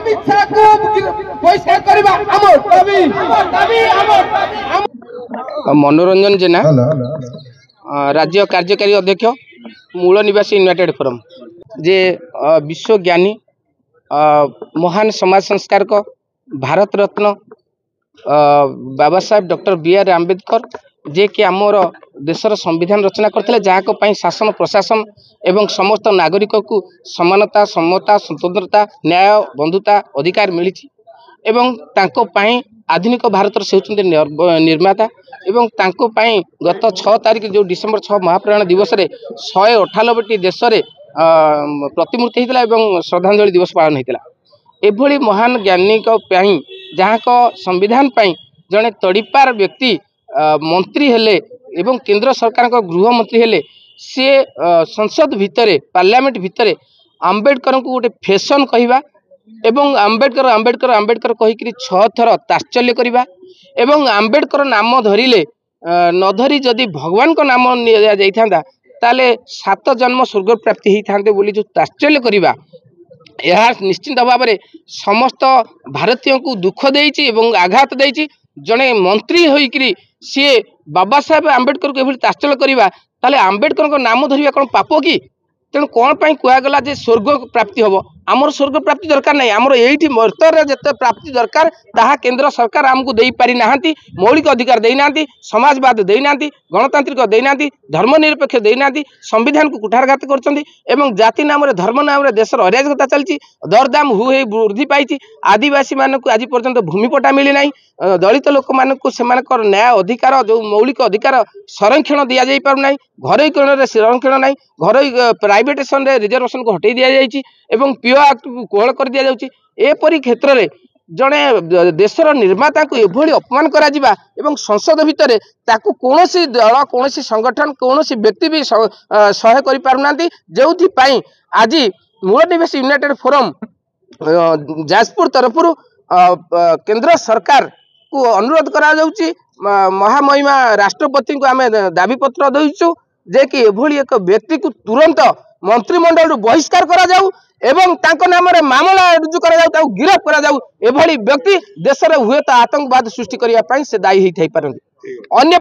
अमित शाह को बहिष्कार करबा हमर दाबी मनोरंजन जेना राज्य कार्यकारी अध्यक्ष मूल निवासी यूनाइटेड फोरम जे विश्व ज्ञानी महान समाज संस्कारक भारत रत्न बाबा साहेब डॉक्टर बी.आर. आंबेडकर जे कि आमर देशर संविधान रचना करते जहाँ शासन प्रशासन एवं समस्त नागरिक को समानता समता स्वतंत्रता न्याय बंधुता अधिकार मिली एवं तांको पाई आधुनिक भारत से निर्माता एवं तांको पाई गत 6 तारीख जो डिसेम्बर 6 महाप्राण दिवस रे 198 देश रे प्रतिमूर्ति होता एवं श्रद्धांजलि दिवस पालन होता एभली महान ज्ञानी जहाँ संविधान पाई जड़े तड़ीपार व्यक्ति मंत्री हेले एवं केंद्र सरकार को गृह मंत्री हेले सी संसद भितर पार्लियामेंट भितर आंबेडकर को गोटे फैशन कहवा एवं आंबेडकर आंबेडकर आंबेडकर कहीकि 6 थर तात्सल्य करवा एवं आंबेडकर नाम धरिले न धरी जदि भगवान को नाम जाता ताले 7 जन्म स्वर्ग प्राप्ति होता बोली जो तात्सल्य करवा यह निश्चिंत भाव में समस्त भारतीय को दुख देइछि एवं आघात देइछि जड़े मंत्री होइकरी सी बाबा साहेब आंबेडकर को तात्सल्य करवा ताले आंबेडकर को नाम धरिया कौन पाप कि तेणु कौन पाई कहगला जे स्वर्ग प्राप्ति हम आमर स्वर्ग प्राप्ति दरकार नहीं आमर यही मर्तर जिते प्राप्ति दरकार ताहा केंद्र सरकार आमको दे पारि नाहांती मौलिक अधिकार देना समाजवाद देना गणतांत्रिक देना धर्मनिरपेक्ष देना संविधान को कुठारघात कर जाति नाम धर्म नाम देशर अराजकता चलती दरदाम हु वृद्धि पाई आदिवासी मानक आज पर्यंत भूमिपटा मिलना दलित लोक मानक न्याय अधिकार जो मौलिक अधिकार संरक्षण दि जा पारना घरोईकरण संरक्षण ना घर प्राइवेटेशन रिजर्वेशन को हटई दि जाइए एवं पीओ एक्ट को कोहल कर दि जाउछि एपरि क्षेत्र में जड़े देशर निर्माता को एभली अपमान करा जिबा एवं संसद भितर ताकू कोनोसी दल कोनोसी संगठन कोनोसी व्यक्ति भी सहाय करि पारुनांती जेउथि पई आज मूल निवासी यूनाइटेड फोरम जाजपुर तरफरु केंद्र सरकार को अनुरोध करा जाउछि महामहिमा राष्ट्रपति को आम दाबी पत्र देइछु जे कि एभली एक व्यक्ति को तुरंत मंत्रिमंडल बहिष्कार करा जाऊ एवं तांको नाम रे मामला रुजु करा जाऊ गिरफ्त करा जाऊ एभली व्यक्ति देश रे हुए तो आतंकवाद सृष्टि करिया पई से दायी होई थाई पारନ୍ତି अन्य